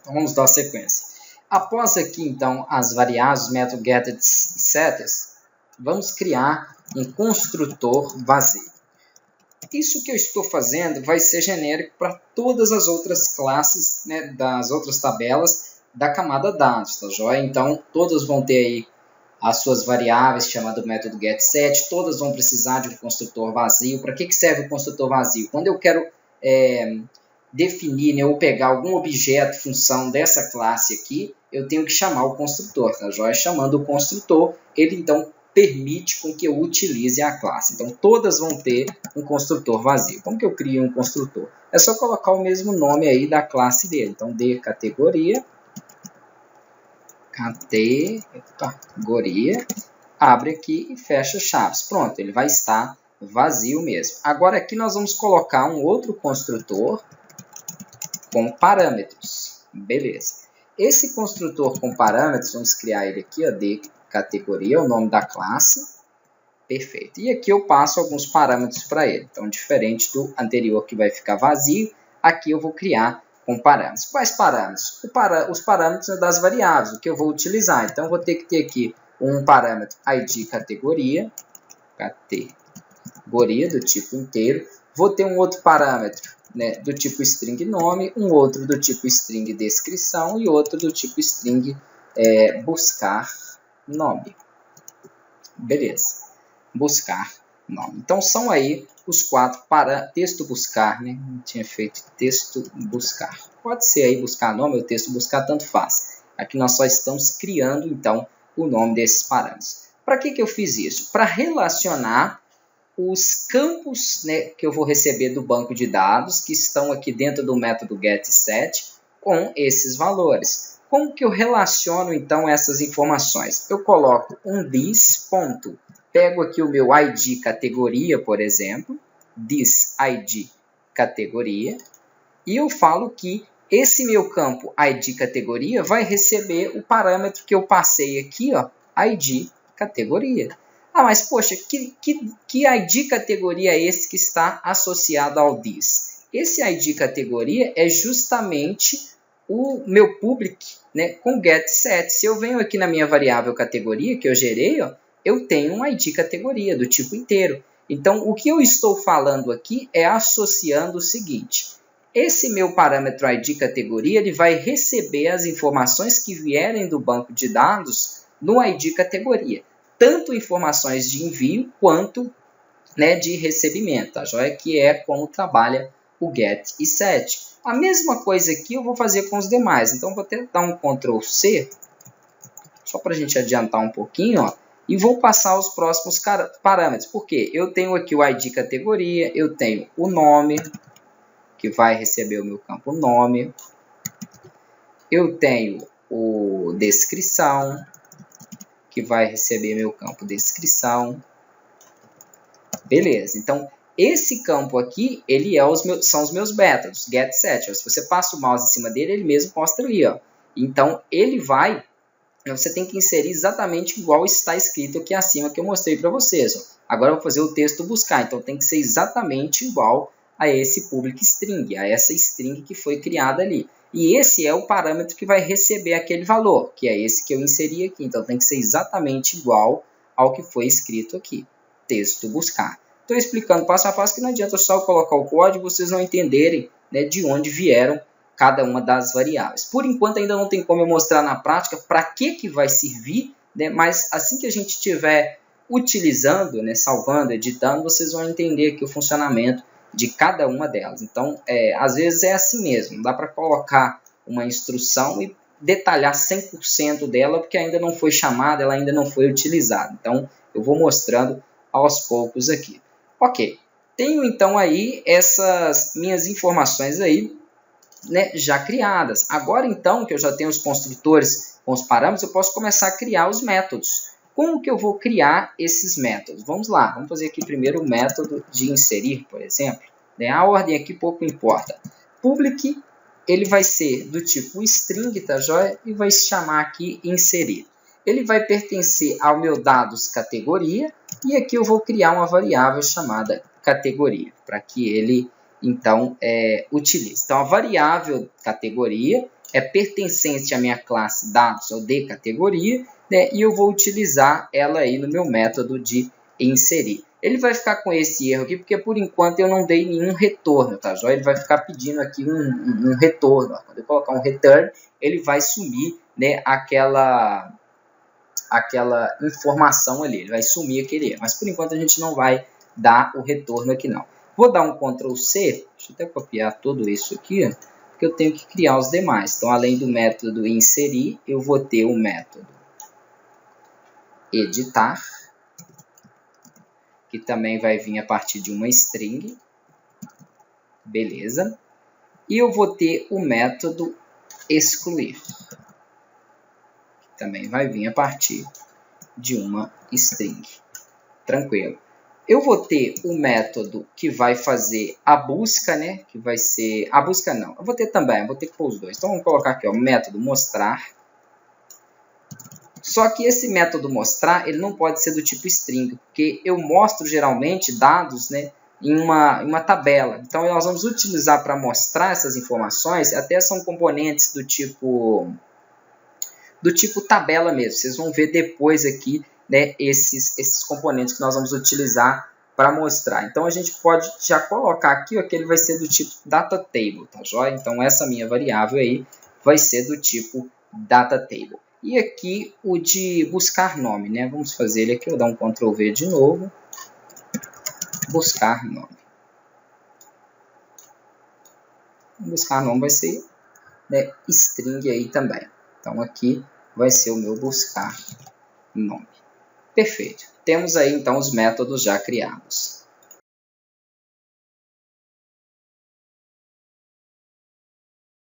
Então, vamos dar sequência. Após aqui, então, as variáveis, o método getter e setters, vamos criar um construtor vazio. Isso que eu estou fazendo vai ser genérico para todas as outras classes, né, das outras tabelas da camada dados, tá joia? Então, todas vão ter aí as suas variáveis, chamado método getSet, todas vão precisar de um construtor vazio. Para que serve o construtor vazio? Quando eu quero definir, né, ou pegar algum objeto, função dessa classe aqui, eu tenho que chamar o construtor, tá joia? Chamando o construtor, ele então permite com que eu utilize a classe. Então, todas vão ter um construtor vazio. Como que eu crio um construtor? É só colocar o mesmo nome aí da classe dele. Então, de categoria, abre aqui e fecha chaves. Pronto, ele vai estar vazio mesmo. Agora, aqui nós vamos colocar um outro construtor com parâmetros. Beleza. Esse construtor com parâmetros, vamos criar ele aqui, ó, de categoria, o nome da classe. Perfeito. E aqui eu passo alguns parâmetros para ele. Então, diferente do anterior que vai ficar vazio, aqui eu vou criar com parâmetros. Quais parâmetros? Os parâmetros das variáveis, o que eu vou utilizar. Então, eu vou ter que ter aqui um parâmetro id categoria do tipo inteiro. Vou ter um outro parâmetro, né, do tipo string nome, um outro do tipo string descrição e outro do tipo string buscar nome. Beleza. Buscar nome. Então, são aí os 4 para texto buscar, né? Não tinha feito texto buscar. Pode ser aí buscar nome ou texto buscar, tanto faz. Aqui nós só estamos criando, então, o nome desses parâmetros. Para que eu fiz isso? Para relacionar os campos, né, que eu vou receber do banco de dados, que estão aqui dentro do método getSet, com esses valores. Como que eu relaciono, então, essas informações? Eu coloco um this, ponto. Pego aqui o meu id categoria, por exemplo, this id categoria, e eu falo que esse meu campo id categoria vai receber o parâmetro que eu passei aqui, ó, id categoria. Ah, mas poxa, que id categoria é esse que está associado ao this? Esse id categoria é justamente o meu public, né, com getSet. Se eu venho aqui na minha variável categoria que eu gerei, ó, eu tenho um id categoria do tipo inteiro. Então, o que eu estou falando aqui é associando o seguinte: esse meu parâmetro id categoria ele vai receber as informações que vierem do banco de dados no id categoria, tanto informações de envio quanto, né, de recebimento, tá joia? Que é como trabalha o get e set. A mesma coisa aqui eu vou fazer com os demais. Então, vou tentar um Ctrl C, só para a gente adiantar um pouquinho, ó, e vou passar os próximos parâmetros. Por quê? Eu tenho aqui o id categoria, eu tenho o nome, que vai receber o meu campo nome. Eu tenho o descrição, que vai receber meu campo descrição. Beleza, então esse campo aqui, ele são os meus métodos, getSet. Se você passa o mouse em cima dele, ele mesmo mostra ali, ó. Então, ele vai, você tem que inserir exatamente igual está escrito aqui acima que eu mostrei para vocês, ó. Agora eu vou fazer o texto buscar, então tem que ser exatamente igual a esse public string, a essa string que foi criada ali. E esse é o parâmetro que vai receber aquele valor, que é esse que eu inseri aqui. Então, tem que ser exatamente igual ao que foi escrito aqui, texto buscar. Estou explicando passo a passo que não adianta só eu colocar o código, vocês não entenderem, né, de onde vieram cada uma das variáveis. Por enquanto, ainda não tem como eu mostrar na prática para que vai servir, né, mas assim que a gente estiver utilizando, né, salvando, editando, vocês vão entender aqui o funcionamento de cada uma delas. Então, às vezes é assim mesmo, não dá para colocar uma instrução e detalhar 100% dela, porque ainda não foi chamada, ela ainda não foi utilizada. Então, eu vou mostrando aos poucos aqui. Ok, tenho então aí essas minhas informações aí, né, já criadas. Agora então que eu já tenho os construtores com os parâmetros, eu posso começar a criar os métodos. Como que eu vou criar esses métodos? Vamos lá, vamos fazer aqui primeiro o método de inserir, por exemplo. A ordem aqui pouco importa. Public, ele vai ser do tipo string, tá joia? E vai se chamar aqui inserir. Ele vai pertencer ao meu dados categoria, e aqui eu vou criar uma variável chamada categoria, para que ele, então, utilize. Então, a variável categoria, é pertencente à minha classe dados ou de categoria, né, e eu vou utilizar ela aí no meu método de inserir. Ele vai ficar com esse erro aqui, porque por enquanto eu não dei nenhum retorno, tá joia? Ele vai ficar pedindo aqui um retorno. Quando eu colocar um return, ele vai sumir, né, aquela informação ali, ele vai sumir aquele erro. Mas por enquanto a gente não vai dar o retorno aqui não. Vou dar um Ctrl C, deixa eu até copiar tudo isso aqui, porque eu tenho que criar os demais. Então, além do método inserir, eu vou ter o método editar, que também vai vir a partir de uma string. Beleza. E eu vou ter o método excluir, que também vai vir a partir de uma string. Tranquilo. Eu vou ter o método que vai fazer a busca, né? Que vai ser... A busca não. Eu vou ter também, eu vou ter que pôr os dois. Então, vamos colocar aqui, ó, o método mostrar. Só que esse método mostrar, ele não pode ser do tipo string, porque eu mostro geralmente dados, né, em uma tabela. Então, nós vamos utilizar para mostrar essas informações, até são componentes do tipo tabela mesmo. Vocês vão ver depois aqui, né, esses componentes que nós vamos utilizar para mostrar. Então, a gente pode já colocar aqui, ó, que ele vai ser do tipo data table, tá joia? Então, essa minha variável aí vai ser do tipo data table. E aqui o de buscar nome, né? Vamos fazer ele aqui, vou dar um Ctrl V de novo. Buscar nome. Buscar nome vai ser, né, string aí também. Então aqui vai ser o meu buscar nome. Perfeito. Temos aí então os métodos já criados.